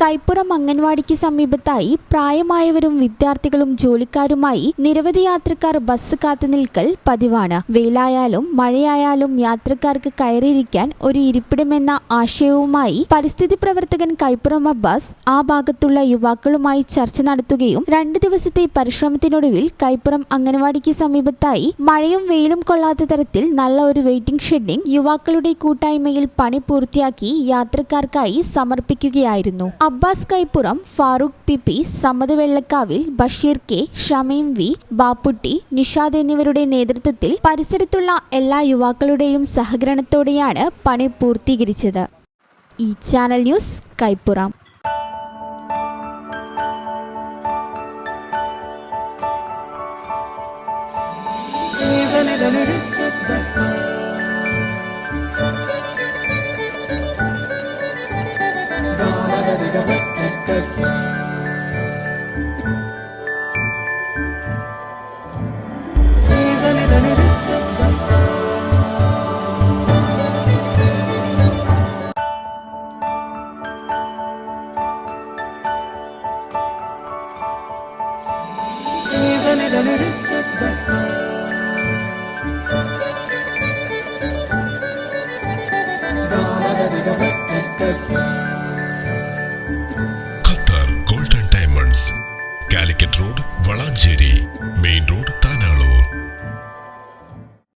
കൈപ്പുറം അംഗൻവാടിക്ക് സമീപത്തായി പ്രായമായവരും വിദ്യാർത്ഥികളും ജോലിക്കാരുമായി നിരവധി യാത്രക്കാർ ബസ് കാത്തുനിൽക്കൽ പതിവാണ്. വെയിലായാലും മഴയായാലും യാത്രക്കാർക്ക് കയറിയിരിക്കാൻ ഒരു ഇരിപ്പിടമെന്ന ആശയവുമായി പരിസ്ഥിതി പ്രവർത്തകൻ കൈപ്പുറം അബ്ബാസ് ആ ഭാഗത്തുള്ള യുവാക്കളുമായി ചർച്ച നടത്തുകയും 2 ദിവസത്തെ പരിശ്രമത്തിനൊടുവിൽ കൈപ്പുറം അംഗൻവാടിക്ക് സമീപത്തായി മഴയും വെയിലും കൊള്ളാത്ത തരത്തിൽ നല്ല ഒരു വെയിറ്റിംഗ് ഷെഡിംഗ് യുവാക്കളുടെ കൂട്ടായ്മയിൽ പണി പൂർത്തിയാക്കി യാത്രക്കാർക്കായി സമർപ്പിക്കുകയായിരുന്നു. Abbas Kaipuram, Farooq P, Samad Vellakkavil, Basheer K, Shameem V, Bapputty, Nishad എന്നിവരുടെ നേതൃത്വത്തിൽ പരിസരത്തുള്ള എല്ലാ യുവാക്കളുടെയും സഹകരണത്തോടെയാണ് പണി പൂർത്തീകരിച്ചത്. ഈ channel news, Kaippuram. Isn't it